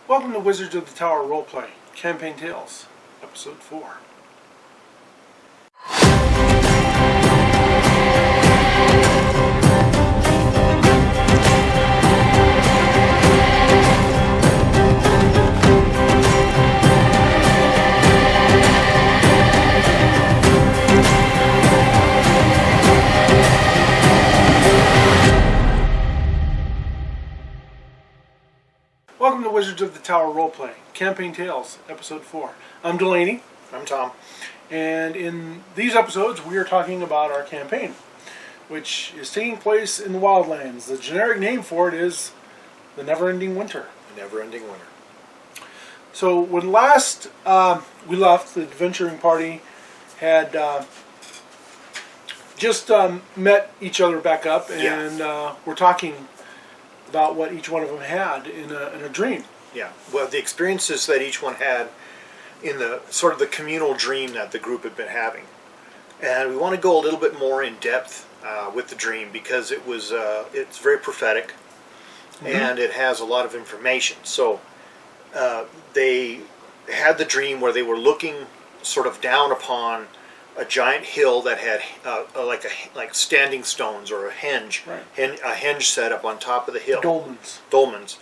Welcome to Wizards of the Tower Roleplay, Campaign Tales, Episode 4. Welcome to Wizards of the Tower Roleplay, Campaign Tales, Episode 4. I'm Delaney. I'm Tom. And in these episodes, we are talking about our campaign, which is taking place in the Wildlands. The generic name for it is the Never-Ending Winter. The Never-Ending Winter. So when last we left, the adventuring party had just met each other back up, and we're talking about what each one of them had in a dream. Yeah. Well, the experiences that each one had in the sort of the communal dream that the group had been having. And we want to go a little bit more in depth with the dream because it's very prophetic, and it has a lot of information. So they had the dream where they were looking sort of down upon a giant hill that had like standing stones or a henge, a henge set up on top of the hill. Dolmens.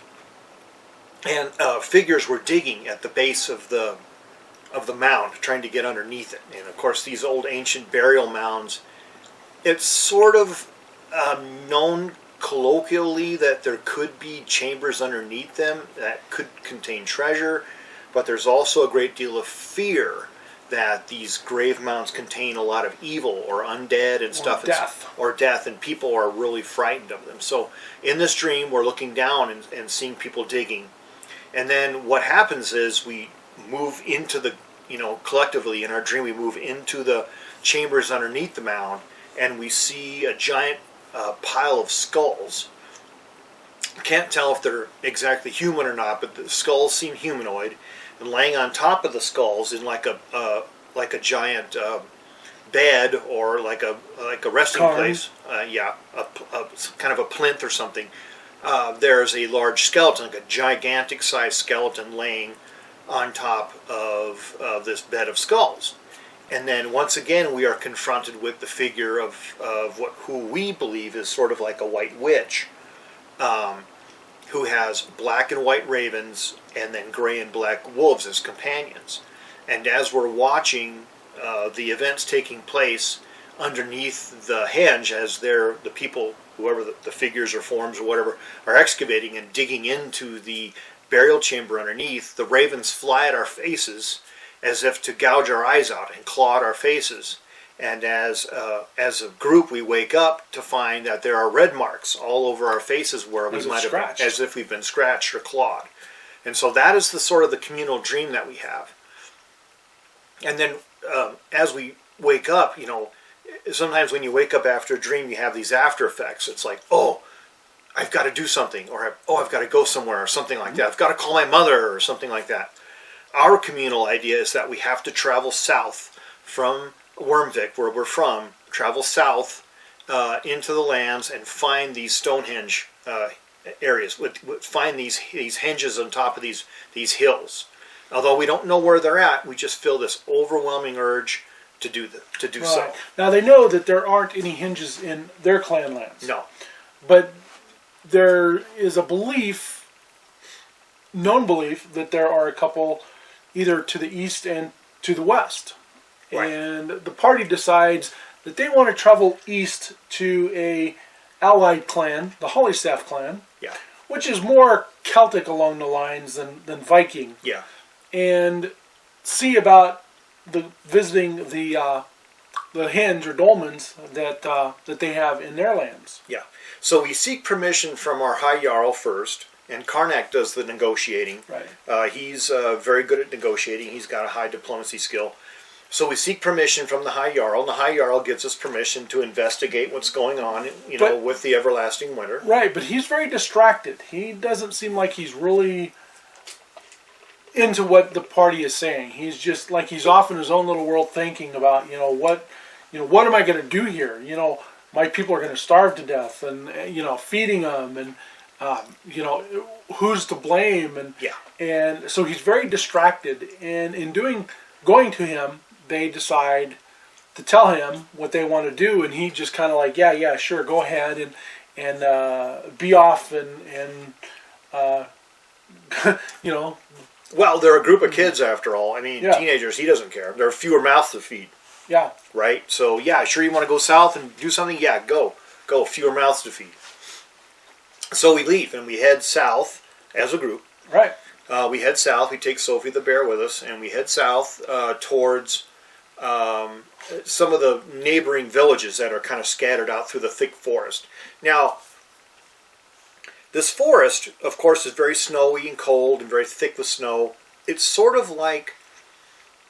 And figures were digging at the base of the mound, trying to get underneath it. And of course, these old ancient burial mounds, it's sort of known colloquially that there could be chambers underneath them that could contain treasure, but there's also a great deal of fear that these grave mounds contain a lot of evil or undead and stuff. Or death, and people are really frightened of them. So in this dream, we're looking down and seeing people digging. And then what happens is we move into the, collectively in our dream, we move into the chambers underneath the mound, and we see a giant pile of skulls. Can't tell if they're exactly human or not, but the skulls seem humanoid. And laying on top of the skulls in like a giant bed or like a resting place, kind of a plinth or something. There's a large skeleton, like a gigantic sized skeleton, laying on top of this bed of skulls. And then once again, we are confronted with the figure of who we believe is sort of like a white witch, who has black and white ravens and then gray and black wolves as companions. And as we're watching the events taking place underneath the henge, as the people, whoever the figures or forms or whatever, are excavating and digging into the burial chamber underneath, the ravens fly at our faces as if to gouge our eyes out and claw at our faces. And as a group, we wake up to find that there are red marks all over our faces where we might have, as if we've been scratched or clawed. And so that is the sort of the communal dream that we have. And then as we wake up, sometimes when you wake up after a dream, you have these after effects. It's like, oh, I've got to do something, or I've got to go somewhere, or something like that. I've got to call my mother, or something like that. Our communal idea is that we have to travel south from Wormvik, where we're from, travel south into the lands and find these Stonehenge areas. Find these henges on top of these hills. Although we don't know where they're at, we just feel this overwhelming urge to do so. Now they know that there aren't any henges in their clan lands. No, but there is a known belief, that there are a couple either to the east and to the west. Right. And the party decides that they want to travel east to a allied clan, the Hollystaff clan, which is more Celtic along the lines than Viking. Yeah. And see about visiting the henge or dolmens that they have in their lands. Yeah. So we seek permission from our High Jarl first, and Karnak does the negotiating. Right. He's very good at negotiating. He's got a high diplomacy skill. So we seek permission from the High Jarl, and the High Jarl gives us permission to investigate what's going on, with the Everlasting Winter. Right, but he's very distracted. He doesn't seem like he's really into what the party is saying. He's just like he's off in his own little world, thinking about what am I going to do here? My people are going to starve to death, and feeding them, and who's to blame, and And so he's very distracted. And in going to him, they decide to tell him what they want to do, and he just kind of like, yeah, sure, go ahead and be off and you know. Well, they're a group of kids after all. I mean, Yeah. teenagers. He doesn't care. There are fewer mouths to feed, Yeah, right? So yeah, sure. You want to go south and do something? Yeah, go. Fewer mouths to feed. So we leave and we head south as a group. right. We head south. We take Sophie the bear with us, and we head south towards some of the neighboring villages that are kind of scattered out through the thick forest. Now, this forest, of course, is very snowy and cold and very thick with snow. It's sort of like,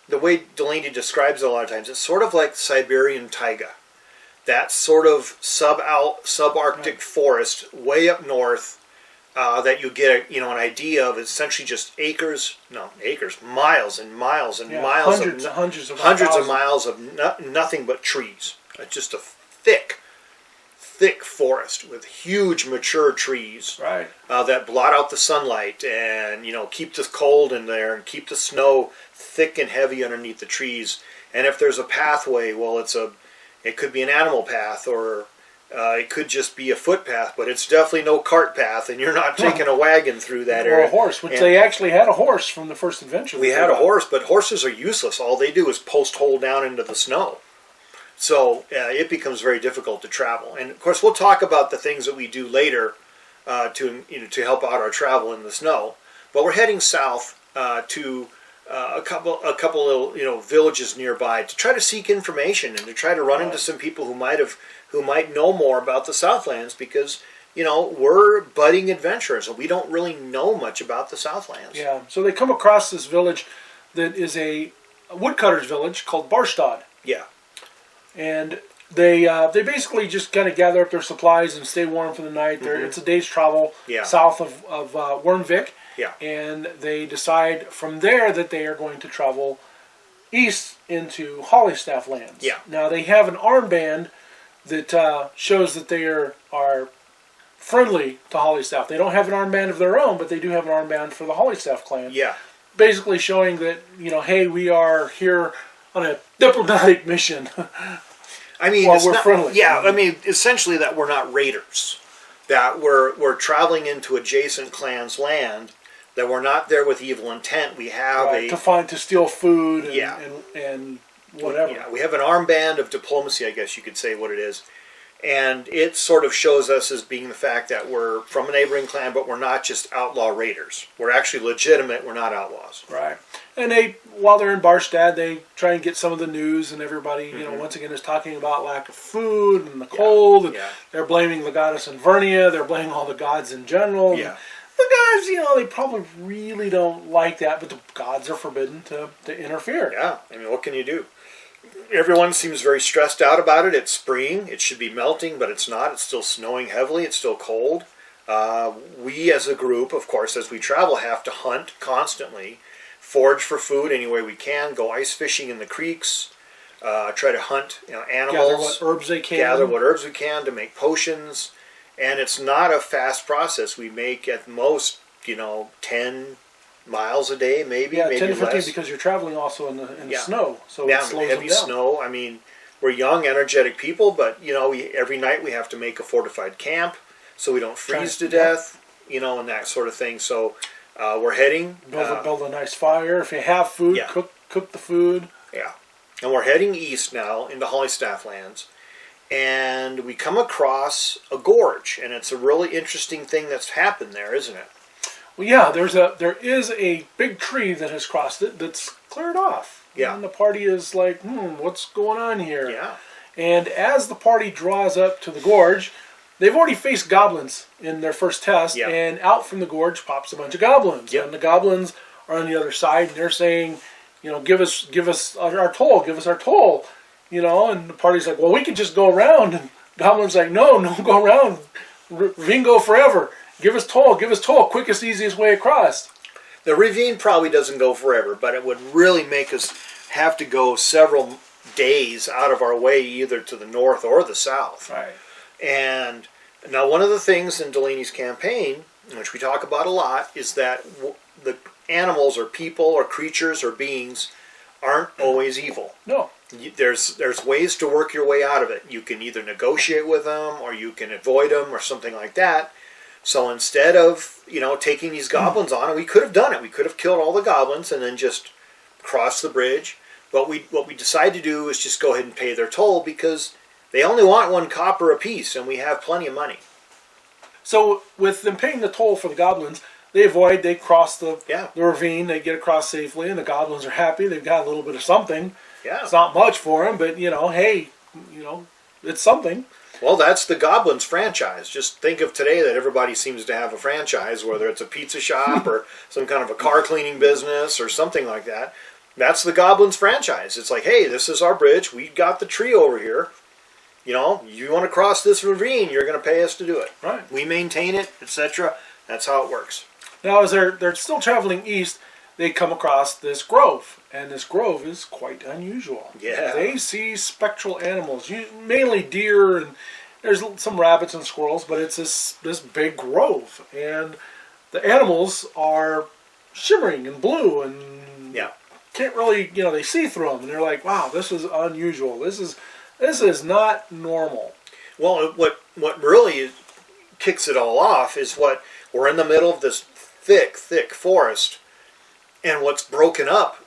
the way Delaney describes it a lot of times, it's sort of like Siberian taiga. That sort of subarctic forest way up north that you get an idea of. It's essentially just miles and miles and miles hundreds of miles of nothing but trees. Just a thick forest with huge mature trees, right. that blot out the sunlight and keep the cold in there and keep the snow thick and heavy underneath the trees. And if there's a pathway, well, it could be an animal path, or it could just be a footpath, but it's definitely no cart path, and you're not taking a wagon through that area. Or a horse, which they actually had a horse from the first adventure. We had a horse, but horses are useless. All they do is post hole down into the snow. So it becomes very difficult to travel. And of course, we'll talk about the things that we do later to help out our travel in the snow. But we're heading south to a couple little villages nearby to try to seek information and to try to run into some people who might know more about the Southlands, because we're budding adventurers and we don't really know much about the Southlands. Yeah. So they come across this village that is a woodcutter's village called Barstad. Yeah. And they basically just kind of gather up their supplies and stay warm for the night. Mm-hmm. It's a day's travel south of Wormvik. Yeah. And they decide from there that they are going to travel east into Hollystaff lands. Yeah. Now they have an armband that shows that they are friendly to Hollystaff. They don't have an armband of their own, but they do have an armband for the Hollystaff clan. Yeah. Basically showing that, hey, we are here on a diplomatic mission. I mean, we're friendly. Yeah, I mean, essentially that we're not raiders. That we're traveling into adjacent clans' land. That we're not there with evil intent. We have to steal food and whatever. Yeah, we have an armband of diplomacy, I guess you could say what it is. And it sort of shows us as being the fact that we're from a neighboring clan, but we're not just outlaw raiders. We're actually legitimate. We're not outlaws. Right. And while they're in Barstad, they try and get some of the news, and everybody, once again is talking about lack of food and the cold. And they're blaming the goddess Invernia. They're blaming all the gods in general. Yeah. The gods, they probably really don't like that, but the gods are forbidden to interfere. Yeah. I mean, what can you do? Everyone seems very stressed out about it. It's spring. It should be melting, but it's not. It's still snowing heavily. It's still cold. We as a group, of course, as we travel, have to hunt constantly, forage for food any way we can, go ice fishing in the creeks, try to hunt animals. Gather what herbs they can. Gather what herbs we can to make potions. And it's not a fast process. We make at most, 10 miles a day, maybe 10 to 15 less. Because you're traveling also in the snow, so it slows heavy them down. snow. I mean, we're young, energetic people, but every night we have to make a fortified camp so we don't freeze to death, and that sort of thing. So we're heading. Build a nice fire. If you have food, cook the food. Yeah, and we're heading east now into Hollystaff lands, and we come across a gorge, and it's a really interesting thing that's happened there, isn't it? Well, yeah, there is a big tree that has crossed it that's cleared off. Yeah. And the party is like, what's going on here? Yeah. And as the party draws up to the gorge, they've already faced goblins in their first test, and out from the gorge pops a bunch of goblins. Yep. And the goblins are on the other side, and they're saying, give us our toll, give us our toll. And the party's like, well, we can just go around. And goblins like, no, go around. Ringo forever. Give us toll, quickest, easiest way across. The ravine probably doesn't go forever, but it would really make us have to go several days out of our way, either to the north or the south. Right. And now one of the things in Delaney's campaign, which we talk about a lot, is that animals or people or creatures or beings aren't always evil. No. There's ways to work your way out of it. You can either negotiate with them or you can avoid them or something like that. So instead of, taking these goblins on, and we could have done it. We could have killed all the goblins and then just crossed the bridge. But what we decided to do is just go ahead and pay their toll because they only want 1 copper apiece and we have plenty of money. So with them paying the toll for the goblins, they cross the ravine, they get across safely, and the goblins are happy. They've got a little bit of something. Yeah. It's not much for them, but, hey, it's something. Well, that's the Goblins franchise. Just think of today that everybody seems to have a franchise, whether it's a pizza shop or some kind of a car cleaning business or something like that. That's the Goblins franchise. It's like, hey, this is our bridge. We got the tree over here. You want to cross this ravine, you're going to pay us to do it. Right. We maintain it, etc. That's how it works. Now, as they're still traveling east, they come across this grove, and this grove is quite unusual. Yeah. They see spectral animals, mainly deer, and there's some rabbits and squirrels, but it's this big grove, and the animals are shimmering and blue, and can't really, they see through them, and they're like, wow, this is unusual. This is not normal. Well, what really kicks it all off is we're in the middle of this thick forest, and what's broken up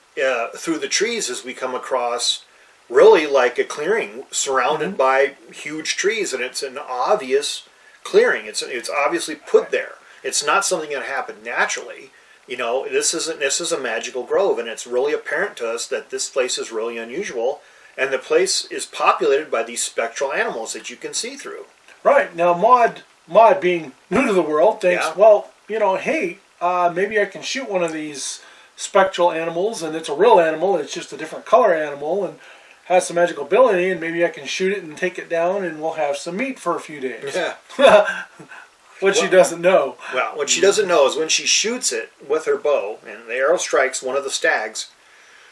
through the trees as we come across really like a clearing surrounded by huge trees, and it's an obvious clearing. It's obviously put there. It's not something that happened naturally. This is a magical grove, and it's really apparent to us that this place is really unusual, and the place is populated by these spectral animals that you can see through. Right. Now, Maud being new to the world, thinks, well, hey, maybe I can shoot one of these spectral animals, and it's a real animal, it's just a different color animal, and has some magical ability, and maybe I can shoot it and take it down, and we'll have some meat for a few days. Yeah. She doesn't know. Well, what she doesn't know is when she shoots it with her bow, and the arrow strikes one of the stags,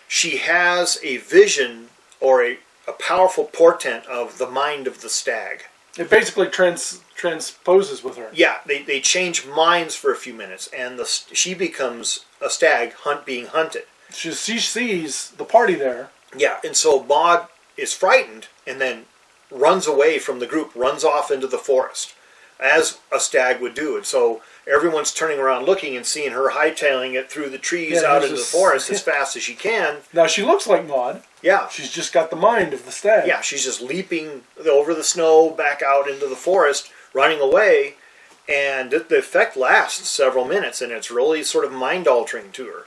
she has a vision or a powerful portent of the mind of the stag. It basically transposes with her. Yeah, they change minds for a few minutes, and she becomes a stag being hunted. She sees the party there. Yeah, and so Maud is frightened and then runs away from the group, runs off into the forest, as a stag would do. And so everyone's turning around looking and seeing her hightailing it through the trees out into the forest as fast as she can. Now, she looks like Maud. Yeah. She's just got the mind of the stag. Yeah, she's just leaping over the snow back out into the forest, running away, and the effect lasts several minutes, and it's really sort of mind-altering to her.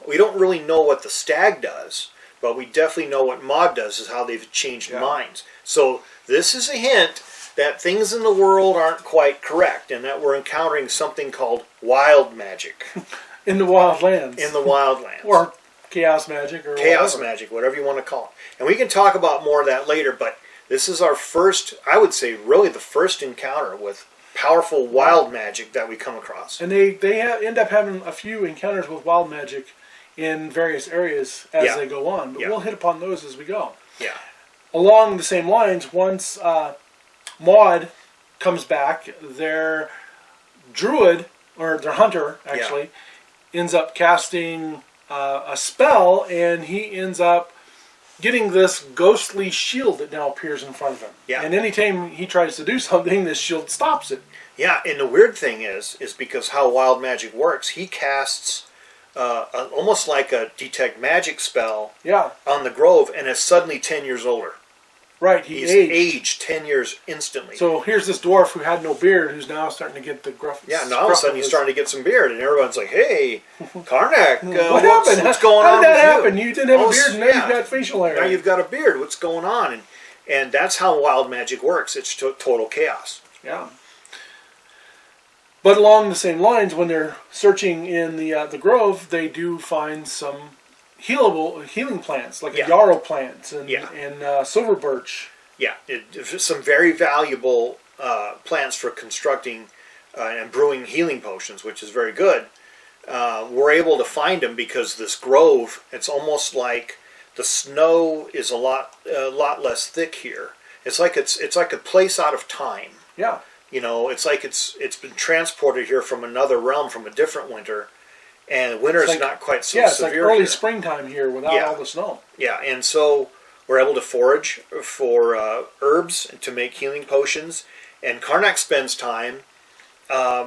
We don't really know what the stag does, but we definitely know what Maud does, is how they've changed minds. So this is a hint that things in the world aren't quite correct, and that we're encountering something called wild magic. In the wild lands. In the wild lands. Or chaos magic, or chaos magic, whatever you want to call it. And we can talk about more of that later, but this is our first, I would say, really the first encounter with powerful wild magic that we come across. And they end up having a few encounters with wild magic in various areas as they go on. But we'll hit upon those as we go. Yeah. Along the same lines, once Maud comes back, their druid, or their hunter, actually, ends up casting a spell, and he ends up getting this ghostly shield that now appears in front of him. Yeah. And anytime he tries to do something, this shield stops it. Yeah, and the weird thing is because how wild magic works, he casts almost like a detect magic spell on the grove, and is suddenly 10 years older. Right, he's aged 10 years instantly. So here's this dwarf who had no beard, who's now starting to get the gruff. Yeah, now all of a sudden he's starting to get some beard, and everyone's like, "Hey, Karnak, what happened? What's going on? How did that happen? You didn't have a beard, and now you've got facial hair. Now you've got a beard. What's going on?" And that's how wild magic works. It's total chaos. Yeah. But along the same lines, when they're searching in the grove, they do find some healing plants, like a yarrow plant and silver birch. Yeah, some very valuable plants for constructing and brewing healing potions, which is very good. We're able to find them because this grove, it's almost like the snow is a lot less thick here. It's like a place out of time. Yeah. It's like it's been transported here from another realm, from a different winter, and winter is like, not quite so yeah, it's severe like early here. springtime here without all the snow. Yeah, and so we're able to forage for herbs to make healing potions, and Karnak spends time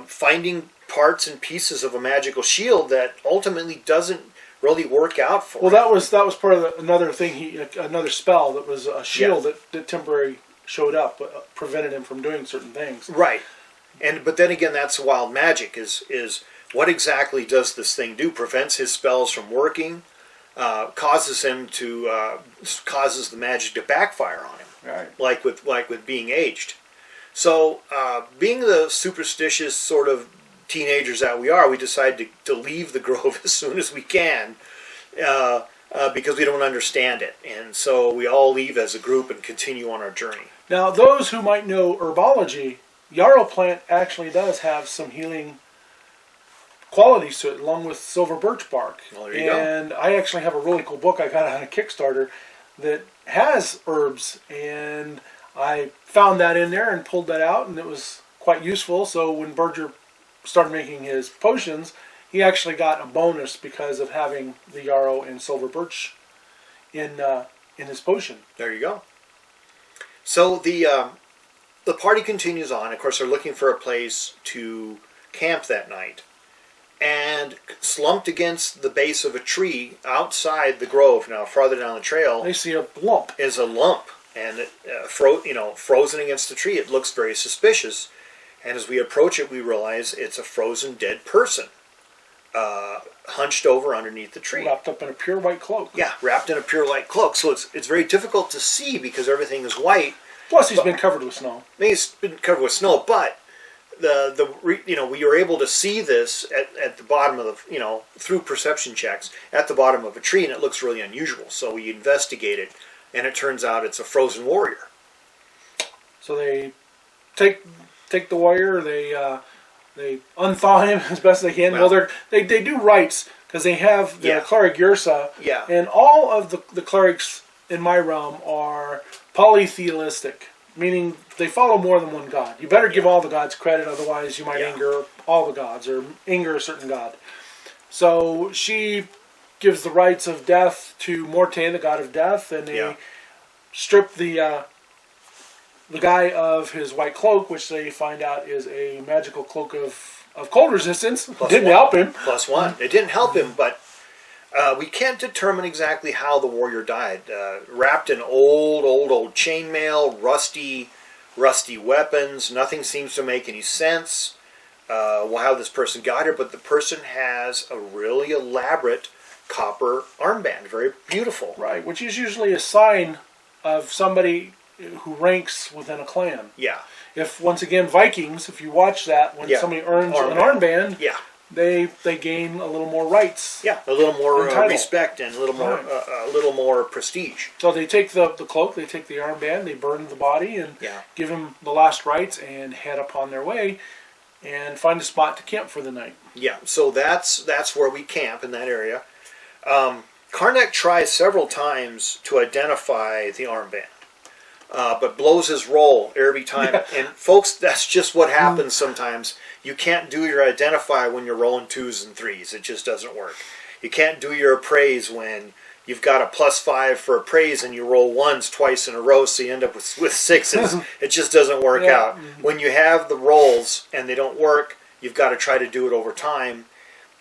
finding parts and pieces of a magical shield that ultimately doesn't really work out for him. Well, that was part of another thing. Another spell that was a shield that temporarily showed up, prevented him from doing certain things. Right, but then again, that's wild magic. Is what exactly does this thing do? Prevents his spells from working, causes him to causes the magic to backfire on him. Right. Like with being aged. So, being the superstitious sort of teenagers that we are, we decide to leave the grove as soon as we can because we don't understand it. And so we all leave as a group and continue on our journey. Now, those who might know herbology, yarrow plant actually does have some healing qualities to it, along with silver birch bark. Well, there you go. And I actually have a really cool book I got on a Kickstarter that has herbs, and I found that in there and pulled that out, and it was quite useful. So when Berger started making his potions, he actually got a bonus because of having the yarrow and silver birch in his potion. There you go. So the party continues on. Of course, they're looking for a place to camp that night, and slumped against the base of a tree outside the grove, now farther down the trail, They see a lump. is a lump, and it, frozen against the tree. It looks very suspicious, and as we approach it, we realize it's a frozen dead person, hunched over underneath the tree. Wrapped up in a pure white cloak. Yeah, wrapped in a pure white cloak. So it's very difficult to see because everything is white. Plus, he's been covered with snow. I mean, it's been covered with snow, but we were able to see this at the bottom of the, through perception checks at the bottom of a tree, and it looks really unusual. So we investigate it, and it turns out it's a frozen warrior. So they take the warrior. They unthaw him as best they can. Well, they do rites because they have the cleric Yursa. Yeah. And all of the clerics in my realm are polytheistic, meaning they follow more than one god. You better give all the gods credit, otherwise you might anger all the gods or anger a certain god. So she gives the rites of death to Morte, the god of death, and they strip the guy of his white cloak, which they find out is a magical cloak of cold resistance. Didn't help him. +1. It didn't help him, but we can't determine exactly how the warrior died. Wrapped in old chainmail, rusty weapons. Nothing seems to make any sense. How this person got here, but the person has a really elaborate copper armband. Very beautiful. Right, which is usually a sign of somebody who ranks within a clan. Yeah. If, once again, Vikings, if you watch that, when somebody earns an armband, they gain a little more rights. Yeah, a little more respect and a little more prestige. So they take the cloak, they take the armband, they burn the body, and give him the last rites, and head upon their way, and find a spot to camp for the night. Yeah, so that's where we camp, in that area. Karnak tries several times to identify the armband, but blows his roll every time. Yeah. And folks, that's just what happens sometimes. You can't do your identify when you're rolling 2s and 3s. It just doesn't work. You can't do your appraise when you've got a +5 for appraise and you roll 1s twice in a row, so you end up with 6s. It just doesn't work out. When you have the rolls and they don't work, you've got to try to do it over time.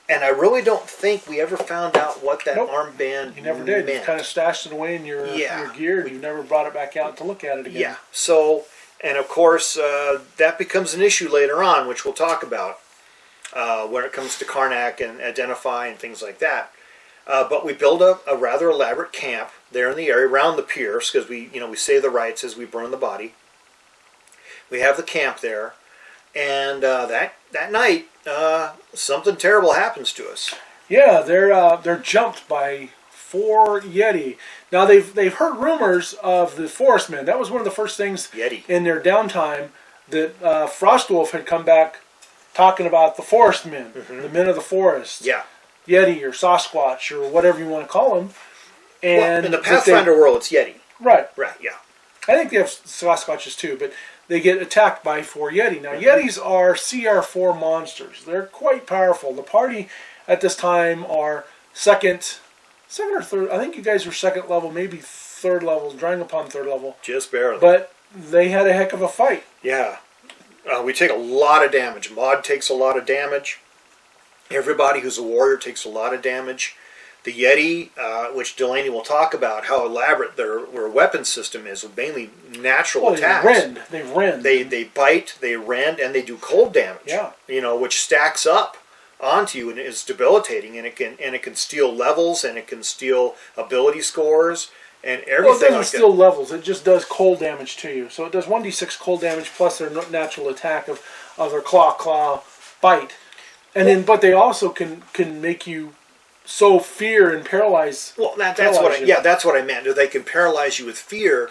And I really don't think we ever found out what that armband You never did. meant. You kind of stashed it away in your gear, and you never brought it back out to look at it again. Yeah. So, and of course, that becomes an issue later on, which we'll talk about when it comes to Karnak and identify and things like that. But we build a rather elaborate camp there in the area around the piers because we say the rites as we burn the body. We have the camp there, and that night something terrible happens to us. Yeah, they're jumped by 4 Yeti. Now they've heard rumors of the Forest Men. That was one of the first things in their downtime that Frostwolf had come back talking about the Forest Men, the men of the forest. Yeah. Yeti or Sasquatch or whatever you want to call them. And in the Pathfinder world, it's Yeti. Right. Right, yeah. I think they have Sasquatches too, but they get attacked by 4 Yeti. Now, Yetis are CR4 monsters. They're quite powerful. The party at this time are second or third. I think you guys were second level, maybe third level, drawing upon third level. Just barely. But they had a heck of a fight. Yeah. We take a lot of damage. Mod takes a lot of damage. Everybody who's a warrior takes a lot of damage. The Yeti, which Delaney will talk about, how elaborate their weapon system is, with mainly natural attacks. They rend. They bite, they rend, and they do cold damage. Yeah. Which stacks up onto you and is debilitating, and it can steal levels, and it can steal ability scores, and everything. Well, it doesn't like steal that. levels. It just does cold damage to you. So it does 1d6 cold damage plus their natural attack of their claw bite, and then but they also can make you sow fear and paralyze. Well, that's what I meant. They can paralyze you with fear,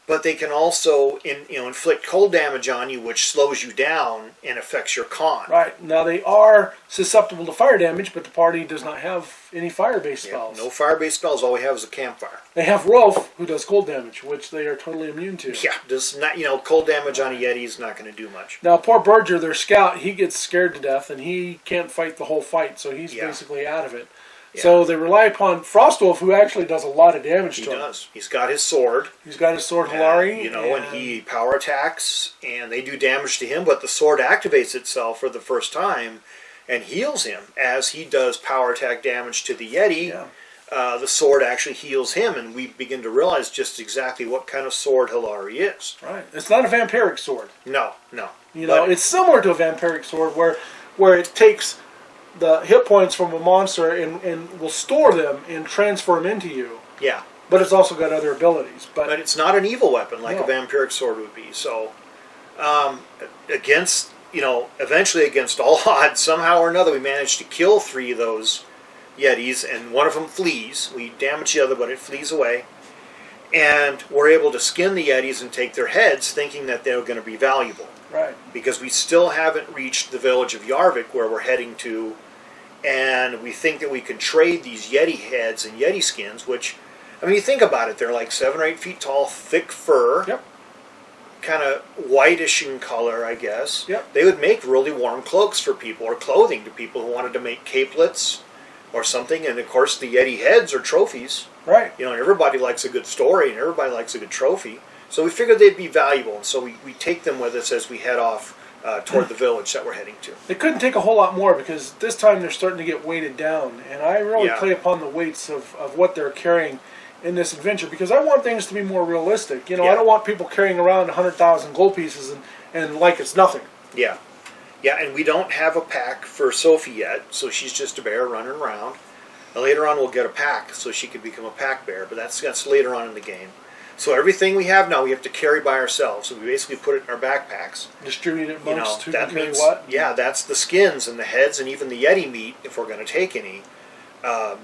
but they can also inflict cold damage on you, which slows you down and affects your con. Right. Now they are susceptible to fire damage, but the party does not have any fire-based spells. No fire-based spells. All we have is a campfire. They have Rolf, who does cold damage, which they are totally immune to. Yeah, just not cold damage on a Yeti is not going to do much. Now poor Berger, their scout, he gets scared to death, and he can't fight the whole fight, so he's basically out of it. Yeah. So they rely upon Frostwolf, who actually does a lot of damage to him. He does. He's got his sword. He's got his sword, Hilari. And he power attacks, and they do damage to him, but the sword activates itself for the first time and heals him. As he does power attack damage to the Yeti, the sword actually heals him, and we begin to realize just exactly what kind of sword Hilari is. Right. It's not a vampiric sword. No. It's similar to a vampiric sword where it takes the hit points from a monster and will store them and transfer them into you. Yeah. But it's also got other abilities. But it's not an evil weapon like a vampiric sword would be. So, eventually against all odds, somehow or another, we managed to kill 3 of those Yetis, and one of them flees. We damage the other, but it flees away. And we're able to skin the Yetis and take their heads, thinking that they're going to be valuable. Right. Because we still haven't reached the village of Yarvik, where we're heading to, and we think that we can trade these Yeti heads and Yeti skins, which, you think about it, they're like 7 or 8 feet tall, thick fur, kind of whitish in color, I guess. Yep. They would make really warm cloaks for people, or clothing to people who wanted to make capelets or something, and of course the Yeti heads are trophies. Right. And everybody likes a good story, and everybody likes a good trophy. So we figured they'd be valuable, and so we take them with us as we head off toward the village that we're heading to. They couldn't take a whole lot more, because this time they're starting to get weighted down, and I really play upon the weights of what they're carrying in this adventure, because I want things to be more realistic. I don't want people carrying around 100,000 gold pieces and like it's nothing. Yeah, and we don't have a pack for Sophie yet, so she's just a bear running around. And later on we'll get a pack, so she can become a pack bear, but that's later on in the game. So everything we have now we have to carry by ourselves. So we basically put it in our backpacks. Distribute it amongst who that can carry means, what? Yeah, that's the skins and the heads and even the Yeti meat, if we're going to take any. I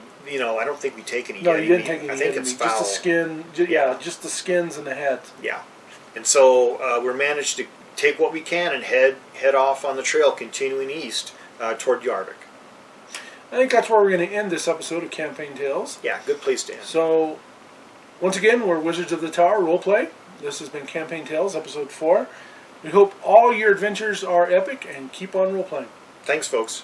don't think we take any Yeti meat. No, you didn't take any I think Yeti it's meat. foul. Just the skin. Just the skins and the heads. Yeah. And so we managed to take what we can and head off on the trail, continuing east toward Yarvik. I think that's where we're going to end this episode of Campaign Tales. Yeah, good place to end. So, once again, we're Wizards of the Tower Roleplay. This has been Campaign Tales, Episode 4. We hope all your adventures are epic, and keep on role-playing. Thanks, folks.